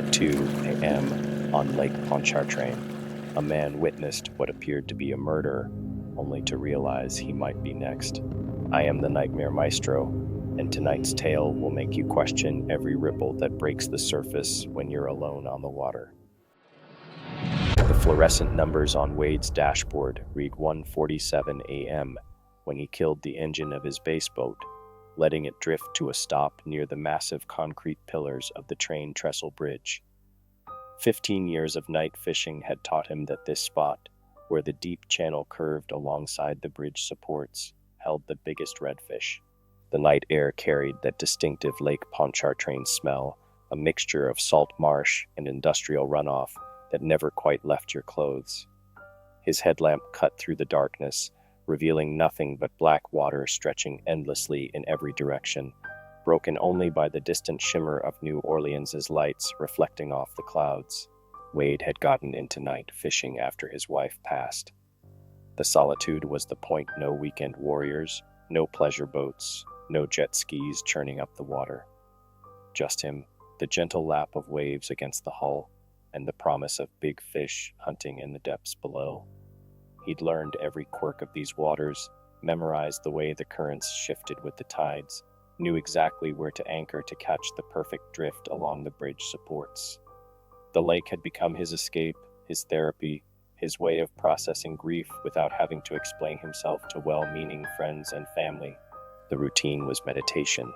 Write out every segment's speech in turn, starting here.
At 2 a.m. on Lake Pontchartrain, a man witnessed what appeared to be a murder, only to realize he might be next. I am the Nightmare Maestro, and tonight's tale will make you question every ripple that breaks the surface when you're alone on the water. The fluorescent numbers on Wade's dashboard read 1:47 a.m. when he killed the engine of his bass boat, letting it drift to a stop near the massive concrete pillars of the train trestle bridge. 15 years of night fishing had taught him that this spot, where the deep channel curved alongside the bridge supports, held the biggest redfish. The night air carried that distinctive Lake Pontchartrain smell, a mixture of salt marsh and industrial runoff that never quite left your clothes. His headlamp cut through the darkness, revealing nothing but black water stretching endlessly in every direction, broken only by the distant shimmer of New Orleans's lights reflecting off the clouds. Wade had gotten into night fishing after his wife passed. The solitude was the point: no weekend warriors, no pleasure boats, no jet skis churning up the water. Just him, the gentle lap of waves against the hull, and the promise of big fish hunting in the depths below. He'd learned every quirk of these waters, memorized the way the currents shifted with the tides, knew exactly where to anchor to catch the perfect drift along the bridge supports. The lake had become his escape, his therapy, his way of processing grief without having to explain himself to well-meaning friends and family. The routine was meditation.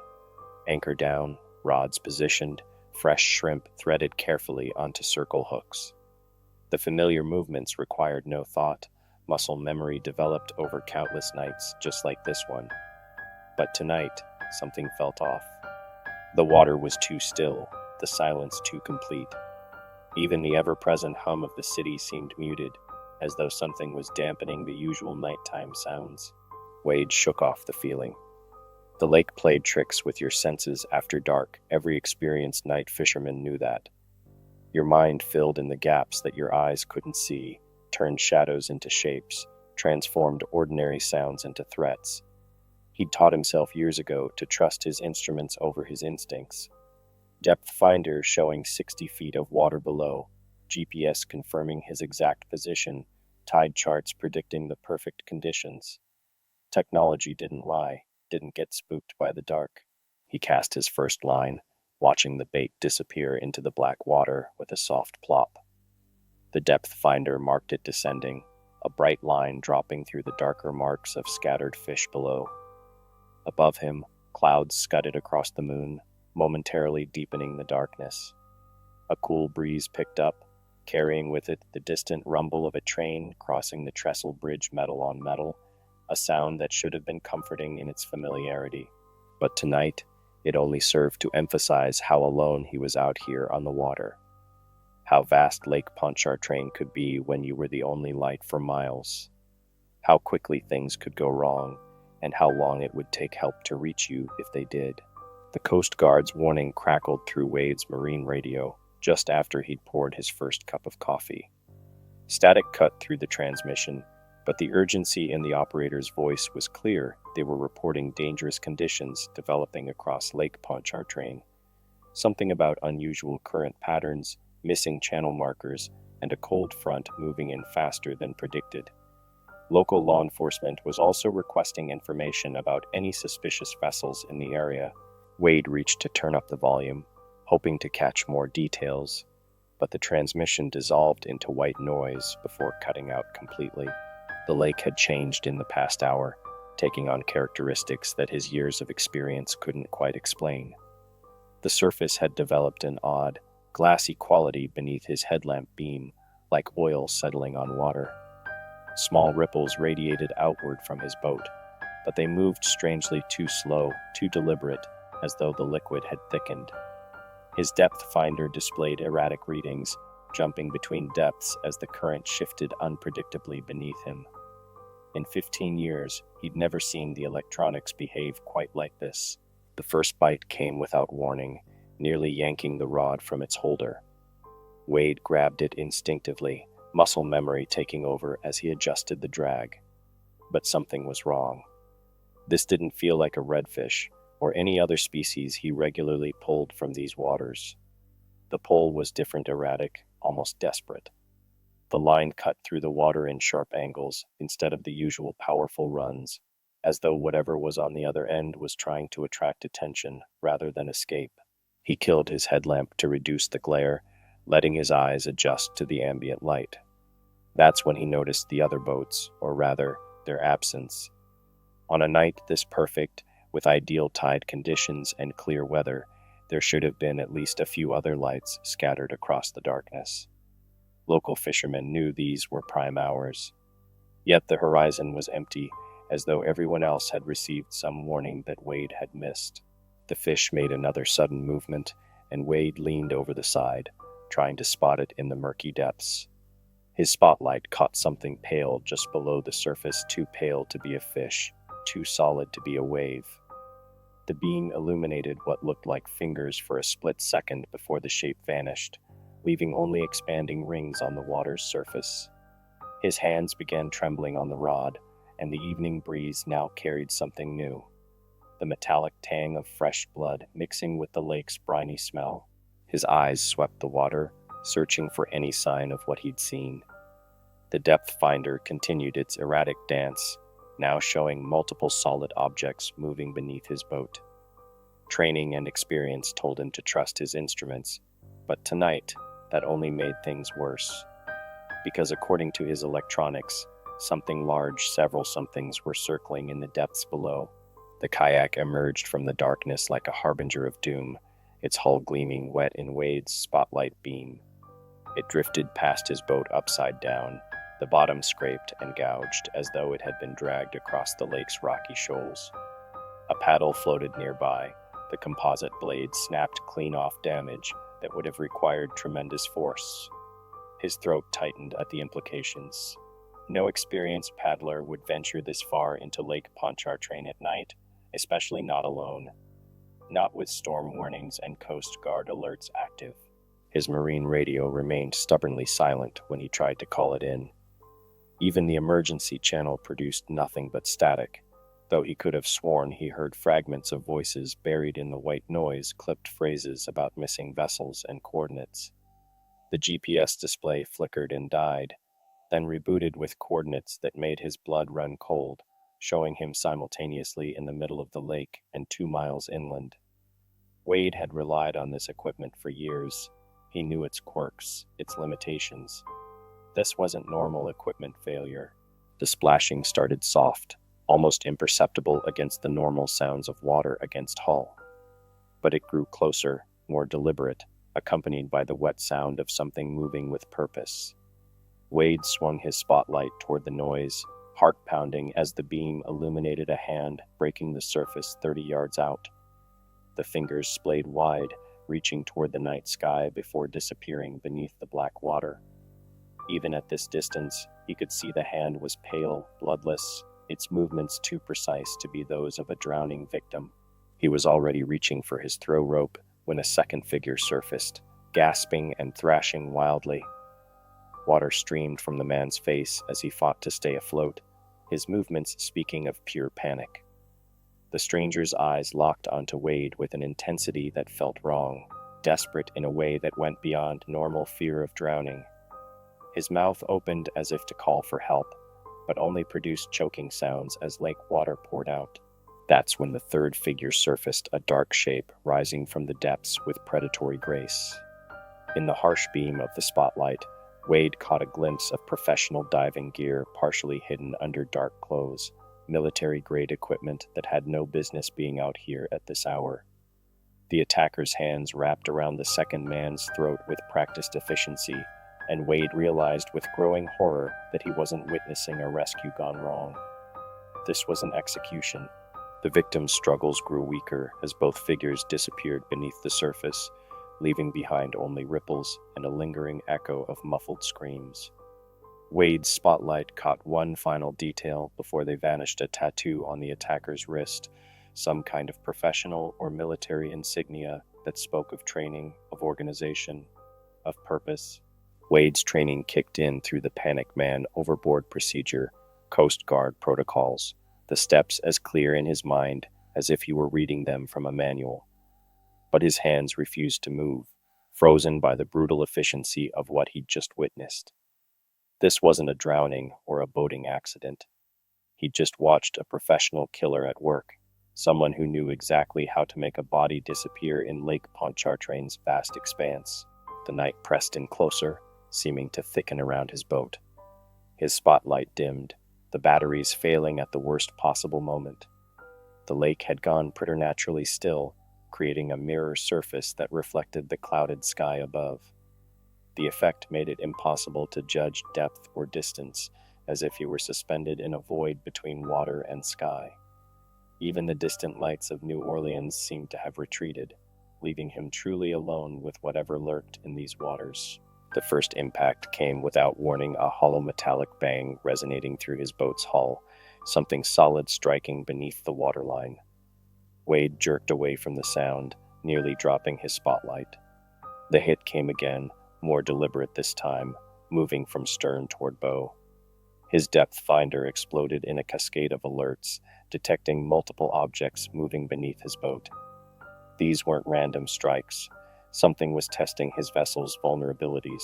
Anchor down, rods positioned, fresh shrimp threaded carefully onto circle hooks. The familiar movements required no thought. Muscle memory developed over countless nights just like this one. But tonight, something felt off. The water was too still, the silence too complete. Even the ever-present hum of the city seemed muted, as though something was dampening the usual nighttime sounds. Wade shook off the feeling. The lake played tricks with your senses after dark. Every experienced night fisherman knew that. Your mind filled in the gaps that your eyes couldn't see, turned shadows into shapes, transformed ordinary sounds into threats. He'd taught himself years ago to trust his instruments over his instincts. Depth finder showing 60 feet of water below, GPS confirming his exact position, tide charts predicting the perfect conditions. Technology didn't lie, didn't get spooked by the dark. He cast his first line, watching the bait disappear into the black water with a soft plop. The depth finder marked it descending, a bright line dropping through the darker marks of scattered fish below. Above him, clouds scudded across the moon, momentarily deepening the darkness. A cool breeze picked up, carrying with it the distant rumble of a train crossing the trestle bridge metal on metal, a sound that should have been comforting in its familiarity. But tonight, it only served to emphasize how alone he was out here on the water. How vast Lake Pontchartrain could be when you were the only light for miles. How quickly things could go wrong, and how long it would take help to reach you if they did. The Coast Guard's warning crackled through Wade's marine radio just after he'd poured his first cup of coffee. Static cut through the transmission, but the urgency in the operator's voice was clear. They were reporting dangerous conditions developing across Lake Pontchartrain. Something about unusual current patterns, missing channel markers, and a cold front moving in faster than predicted. Local law enforcement was also requesting information about any suspicious vessels in the area. Wade reached to turn up the volume, hoping to catch more details, but the transmission dissolved into white noise before cutting out completely. The lake had changed in the past hour, taking on characteristics that his years of experience couldn't quite explain. The surface had developed an odd, glassy quality beneath his headlamp beam, like oil settling on water. Small ripples radiated outward from his boat, but they moved strangely too slow, too deliberate, as though the liquid had thickened. His depth finder displayed erratic readings, jumping between depths as the current shifted unpredictably beneath him. In 15 years, he'd never seen the electronics behave quite like this. The first bite came without warning, nearly yanking the rod from its holder. Wade grabbed it instinctively, muscle memory taking over as he adjusted the drag. But something was wrong. This didn't feel like a redfish, or any other species he regularly pulled from these waters. The pull was different, erratic, almost desperate. The line cut through the water in sharp angles instead of the usual powerful runs, as though whatever was on the other end was trying to attract attention rather than escape. He killed his headlamp to reduce the glare, letting his eyes adjust to the ambient light. That's when he noticed the other boats, or rather, their absence. On a night this perfect, with ideal tide conditions and clear weather, there should have been at least a few other lights scattered across the darkness. Local fishermen knew these were prime hours. Yet the horizon was empty, as though everyone else had received some warning that Wade had missed. The fish made another sudden movement, and Wade leaned over the side, trying to spot it in the murky depths. His spotlight caught something pale just below the surface, too pale to be a fish, too solid to be a wave. The beam illuminated what looked like fingers for a split second before the shape vanished, leaving only expanding rings on the water's surface. His hands began trembling on the rod, and the evening breeze now carried something new. The metallic tang of fresh blood mixing with the lake's briny smell. His eyes swept the water, searching for any sign of what he'd seen. The depth finder continued its erratic dance, now showing multiple solid objects moving beneath his boat. Training and experience told him to trust his instruments, but tonight, that only made things worse. Because according to his electronics, something large, several somethings were circling in the depths below. The kayak emerged from the darkness like a harbinger of doom, its hull gleaming wet in Wade's spotlight beam. It drifted past his boat upside down, the bottom scraped and gouged as though it had been dragged across the lake's rocky shoals. A paddle floated nearby, the composite blade snapped clean off damage that would have required tremendous force. His throat tightened at the implications. No experienced paddler would venture this far into Lake Pontchartrain at night, especially not alone. Not with storm warnings and Coast Guard alerts active. His marine radio remained stubbornly silent when he tried to call it in. Even the emergency channel produced nothing but static, though he could have sworn he heard fragments of voices buried in the white noise, clipped phrases about missing vessels and coordinates. The GPS display flickered and died, then rebooted with coordinates that made his blood run cold, showing him simultaneously in the middle of the lake and 2 miles inland. Wade had relied on this equipment for years. He knew its quirks, its limitations. This wasn't normal equipment failure. The splashing started soft, almost imperceptible against the normal sounds of water against hull. But it grew closer, more deliberate, accompanied by the wet sound of something moving with purpose. Wade swung his spotlight toward the noise, heart pounding as the beam illuminated a hand breaking the surface 30 yards out. The fingers splayed wide, reaching toward the night sky before disappearing beneath the black water. Even at this distance, he could see the hand was pale, bloodless, its movements too precise to be those of a drowning victim. He was already reaching for his throw rope when a second figure surfaced, gasping and thrashing wildly. Water streamed from the man's face as he fought to stay afloat, his movements speaking of pure panic. The stranger's eyes locked onto Wade with an intensity that felt wrong, desperate in a way that went beyond normal fear of drowning. His mouth opened as if to call for help, but only produced choking sounds as lake water poured out. That's when the third figure surfaced, a dark shape rising from the depths with predatory grace. In the harsh beam of the spotlight, Wade caught a glimpse of professional diving gear partially hidden under dark clothes, military-grade equipment that had no business being out here at this hour. The attacker's hands wrapped around the second man's throat with practiced efficiency, and Wade realized with growing horror that he wasn't witnessing a rescue gone wrong. This was an execution. The victim's struggles grew weaker as both figures disappeared beneath the surface, leaving behind only ripples and a lingering echo of muffled screams. Wade's spotlight caught one final detail before they vanished: a tattoo on the attacker's wrist, some kind of professional or military insignia that spoke of training, of organization, of purpose. Wade's training kicked in through the panic man overboard procedure, Coast Guard protocols, the steps as clear in his mind as if he were reading them from a manual. But his hands refused to move, frozen by the brutal efficiency of what he'd just witnessed. This wasn't a drowning or a boating accident. He'd just watched a professional killer at work, someone who knew exactly how to make a body disappear in Lake Pontchartrain's vast expanse. The night pressed in closer, seeming to thicken around his boat. His spotlight dimmed, the batteries failing at the worst possible moment. The lake had gone preternaturally still, creating a mirror surface that reflected the clouded sky above. The effect made it impossible to judge depth or distance, as if he were suspended in a void between water and sky. Even the distant lights of New Orleans seemed to have retreated, leaving him truly alone with whatever lurked in these waters. The first impact came without warning, a hollow metallic bang resonating through his boat's hull, something solid striking beneath the waterline. Wade jerked away from the sound, nearly dropping his spotlight. The hit came again, more deliberate this time, moving from stern toward bow. His depth finder exploded in a cascade of alerts, detecting multiple objects moving beneath his boat. These weren't random strikes. Something was testing his vessel's vulnerabilities.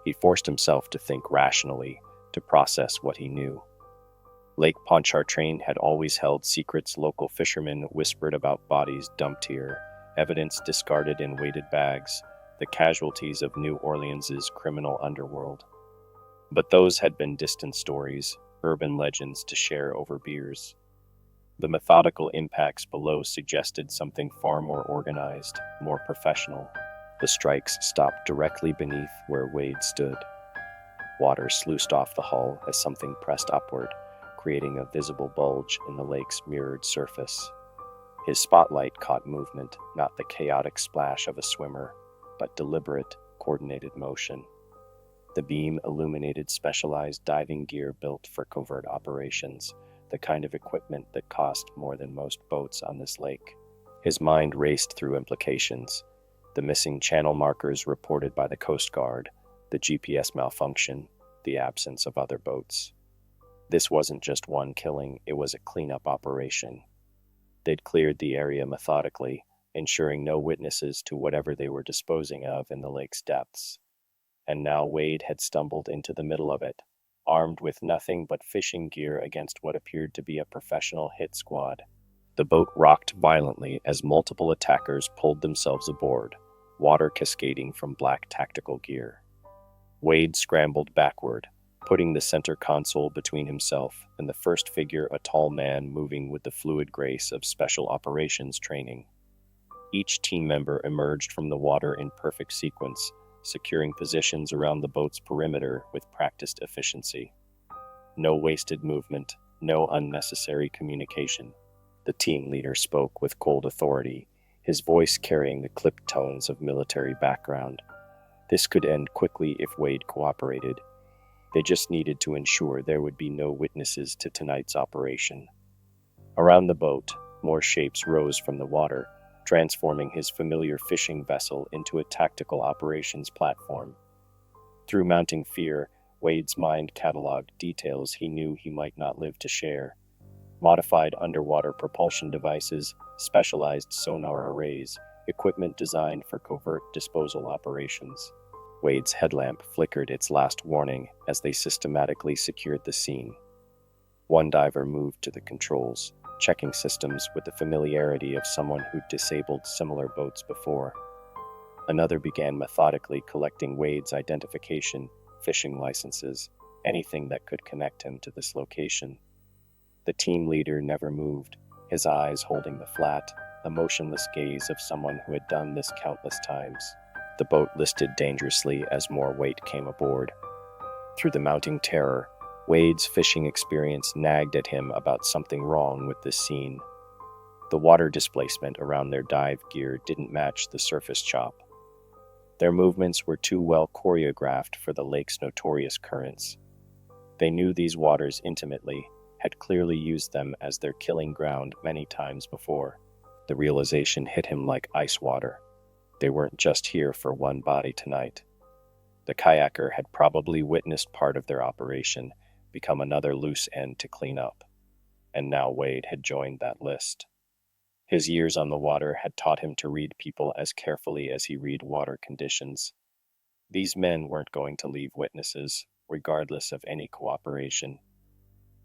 He forced himself to think rationally, to process what he knew. Lake Pontchartrain had always held secrets. Local fishermen whispered about bodies dumped here, evidence discarded in weighted bags, the casualties of New Orleans's criminal underworld. But those had been distant stories, urban legends to share over beers. The methodical impacts below suggested something far more organized, more professional. The strikes stopped directly beneath where Wade stood. Water sluiced off the hull as something pressed upward, creating a visible bulge in the lake's mirrored surface. His spotlight caught movement, not the chaotic splash of a swimmer, but deliberate, coordinated motion. The beam illuminated specialized diving gear built for covert operations, the kind of equipment that cost more than most boats on this lake. His mind raced through implications. The missing channel markers reported by the Coast Guard, the GPS malfunction, the absence of other boats. This wasn't just one killing, it was a cleanup operation. They'd cleared the area methodically, ensuring no witnesses to whatever they were disposing of in the lake's depths. And now Wade had stumbled into the middle of it, armed with nothing but fishing gear against what appeared to be a professional hit squad. The boat rocked violently as multiple attackers pulled themselves aboard, water cascading from black tactical gear. Wade scrambled backward, putting the center console between himself and the first figure, a tall man moving with the fluid grace of special operations training. Each team member emerged from the water in perfect sequence, securing positions around the boat's perimeter with practiced efficiency. No wasted movement, no unnecessary communication. The team leader spoke with cold authority, his voice carrying the clipped tones of military background. This could end quickly if Wade cooperated. They just needed to ensure there would be no witnesses to tonight's operation. Around the boat, more shapes rose from the water, transforming his familiar fishing vessel into a tactical operations platform. Through mounting fear, Wade's mind cataloged details he knew he might not live to share. Modified underwater propulsion devices, specialized sonar arrays, equipment designed for covert disposal operations. Wade's headlamp flickered its last warning as they systematically secured the scene. One diver moved to the controls, checking systems with the familiarity of someone who'd disabled similar boats before. Another began methodically collecting Wade's identification, fishing licenses, anything that could connect him to this location. The team leader never moved, his eyes holding the flat, emotionless gaze of someone who had done this countless times. The boat listed dangerously as more weight came aboard. Through the mounting terror, Wade's fishing experience nagged at him about something wrong with this scene. The water displacement around their dive gear didn't match the surface chop. Their movements were too well choreographed for the lake's notorious currents. They knew these waters intimately, had clearly used them as their killing ground many times before. The realization hit him like ice water. They weren't just here for one body tonight. The kayaker had probably witnessed part of their operation, become another loose end to clean up. And now Wade had joined that list. His years on the water had taught him to read people as carefully as he read water conditions. These men weren't going to leave witnesses, regardless of any cooperation.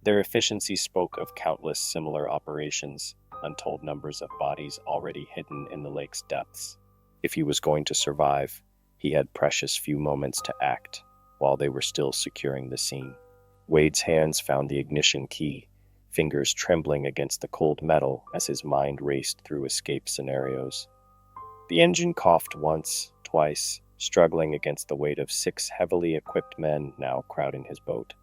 Their efficiency spoke of countless similar operations, untold numbers of bodies already hidden in the lake's depths. If he was going to survive, he had precious few moments to act while they were still securing the scene. Wade's hands found the ignition key, fingers trembling against the cold metal as his mind raced through escape scenarios. The engine coughed once, twice, struggling against the weight of 6 heavily equipped men now crowding his boat.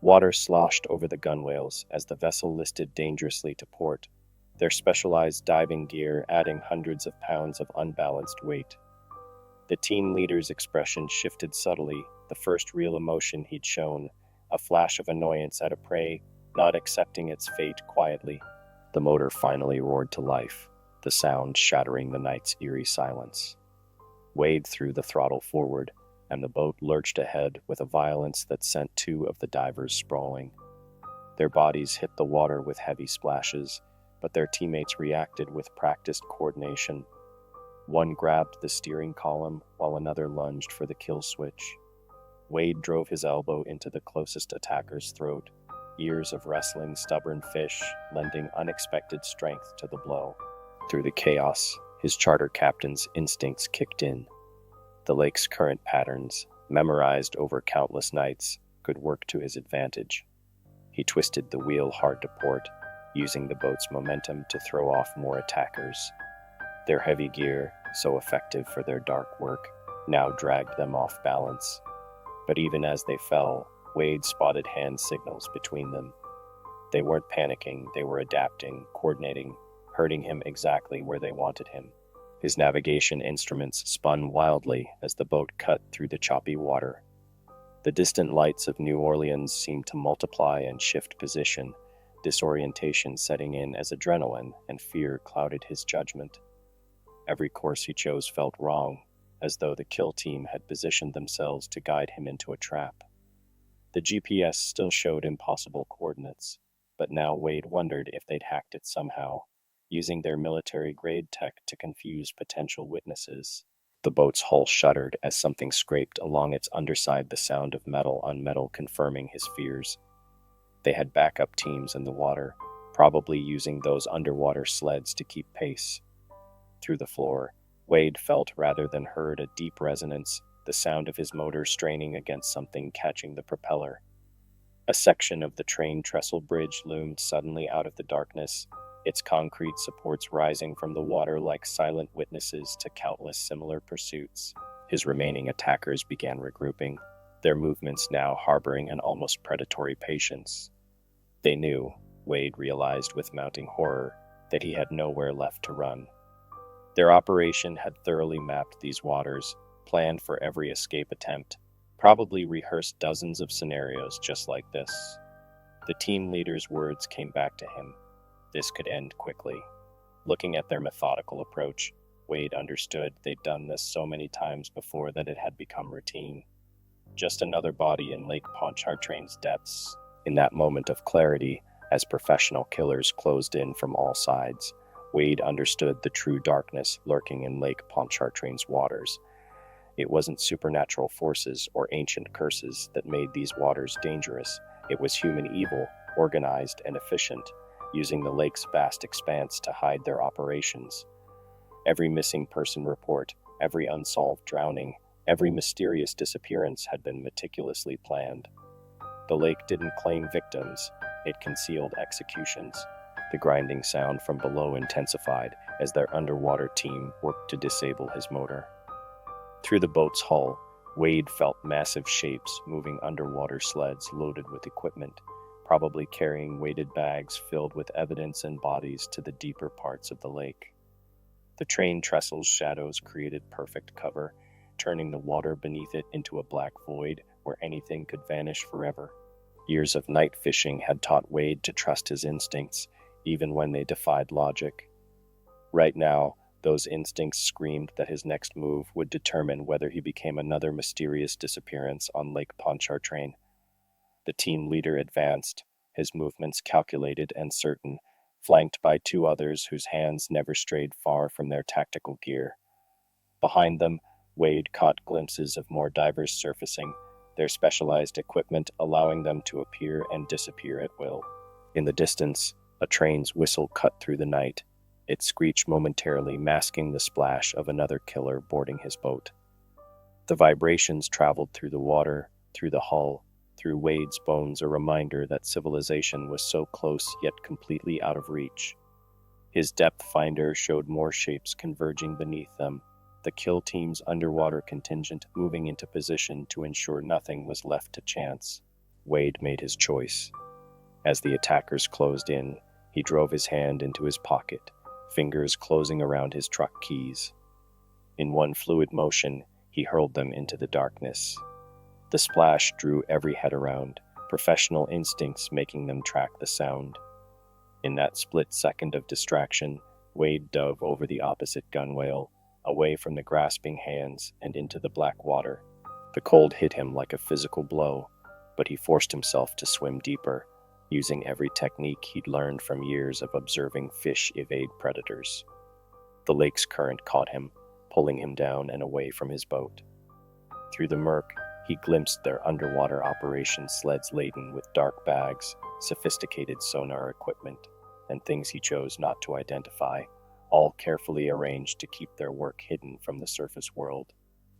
Water sloshed over the gunwales as the vessel listed dangerously to port, their specialized diving gear adding hundreds of pounds of unbalanced weight. The team leader's expression shifted subtly, the first real emotion he'd shown, a flash of annoyance at a prey not accepting its fate quietly. The motor finally roared to life, the sound shattering the night's eerie silence. Wade threw the throttle forward, and the boat lurched ahead with a violence that sent 2 of the divers sprawling. Their bodies hit the water with heavy splashes, but their teammates reacted with practiced coordination. One grabbed the steering column while another lunged for the kill switch. Wade drove his elbow into the closest attacker's throat, years of wrestling stubborn fish lending unexpected strength to the blow. Through the chaos, his charter captain's instincts kicked in. The lake's current patterns, memorized over countless nights, could work to his advantage. He twisted the wheel hard to port, using the boat's momentum to throw off more attackers. Their heavy gear, so effective for their dark work, now dragged them off balance. But even as they fell, Wade spotted hand signals between them. They weren't panicking, they were adapting, coordinating, hurting him exactly where they wanted him. His navigation instruments spun wildly as the boat cut through the choppy water. The distant lights of New Orleans seemed to multiply and shift position, disorientation setting in as adrenaline and fear clouded his judgment. Every course he chose felt wrong, as though the kill team had positioned themselves to guide him into a trap. The GPS still showed impossible coordinates, but now Wade wondered if they'd hacked it somehow, using their military-grade tech to confuse potential witnesses. The boat's hull shuddered as something scraped along its underside, the sound of metal on metal confirming his fears. They had backup teams in the water, probably using those underwater sleds to keep pace. Through the floor, Wade felt rather than heard a deep resonance, the sound of his motor straining against something catching the propeller. A section of the train trestle bridge loomed suddenly out of the darkness, its concrete supports rising from the water like silent witnesses to countless similar pursuits. His remaining attackers began regrouping, their movements now harboring an almost predatory patience. They knew, Wade realized with mounting horror, that he had nowhere left to run. Their operation had thoroughly mapped these waters, planned for every escape attempt, probably rehearsed dozens of scenarios just like this. The team leader's words came back to him. This could end quickly. Looking at their methodical approach, Wade understood they'd done this so many times before that it had become routine. Just another body in Lake Pontchartrain's depths. In that moment of clarity, as professional killers closed in from all sides, Wade understood the true darkness lurking in Lake Pontchartrain's waters. It wasn't supernatural forces or ancient curses that made these waters dangerous. It was human evil, organized and efficient, using the lake's vast expanse to hide their operations. Every missing person report, every unsolved drowning, every mysterious disappearance had been meticulously planned. The lake didn't claim victims, it concealed executions. The grinding sound from below intensified as their underwater team worked to disable his motor. Through the boat's hull, Wade felt massive shapes moving underwater sleds loaded with equipment, probably carrying weighted bags filled with evidence and bodies to the deeper parts of the lake. The train trestle's shadows created perfect cover, turning the water beneath it into a black void where anything could vanish forever. Years of night fishing had taught Wade to trust his instincts, even when they defied logic. Right now, those instincts screamed that his next move would determine whether he became another mysterious disappearance on Lake Pontchartrain. The team leader advanced, his movements calculated and certain, flanked by two others whose hands never strayed far from their tactical gear. Behind them, Wade caught glimpses of more divers surfacing, their specialized equipment allowing them to appear and disappear at will. In the distance, a train's whistle cut through the night. It screeched momentarily, masking the splash of another killer boarding his boat. The vibrations traveled through the water, through the hull, through Wade's bones, a reminder that civilization was so close yet completely out of reach. His depth finder showed more shapes converging beneath them, the kill team's underwater contingent moving into position to ensure nothing was left to chance. Wade made his choice. As the attackers closed in, he drove his hand into his pocket, fingers closing around his truck keys. In one fluid motion, he hurled them into the darkness. The splash drew every head around, professional instincts making them track the sound. In that split second of distraction, Wade dove over the opposite gunwale, away from the grasping hands and into the black water. The cold hit him like a physical blow, but he forced himself to swim deeper, using every technique he'd learned from years of observing fish evade predators. The lake's current caught him, pulling him down and away from his boat. Through the murk, he glimpsed their underwater operation sleds laden with dark bags, sophisticated sonar equipment, and things he chose not to identify, all carefully arranged to keep their work hidden from the surface world.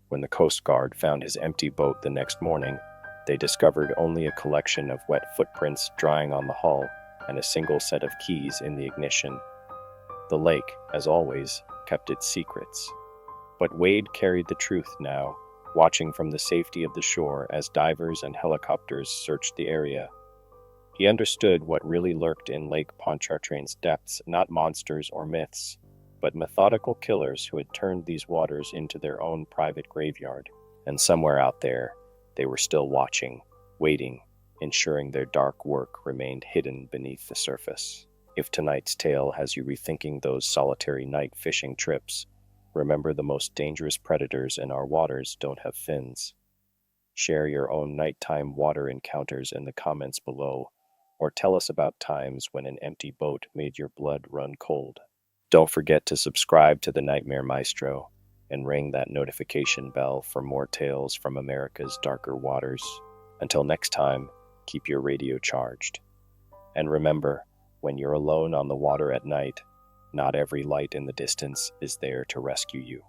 When the Coast Guard found his empty boat the next morning, they discovered only a collection of wet footprints drying on the hull and a single set of keys in the ignition. The lake, as always, kept its secrets. But Wade carried the truth now, watching from the safety of the shore as divers and helicopters searched the area. He understood what really lurked in Lake Pontchartrain's depths, not monsters or myths, but methodical killers who had turned these waters into their own private graveyard. And somewhere out there, they were still watching, waiting, ensuring their dark work remained hidden beneath the surface. If tonight's tale has you rethinking those solitary night fishing trips, remember the most dangerous predators in our waters don't have fins. Share your own nighttime water encounters in the comments below, or tell us about times when an empty boat made your blood run cold. Don't forget to subscribe to the Nightmare Maestro and ring that notification bell for more tales from America's darker waters. Until next time, keep your radio charged. And remember, when you're alone on the water at night, not every light in the distance is there to rescue you.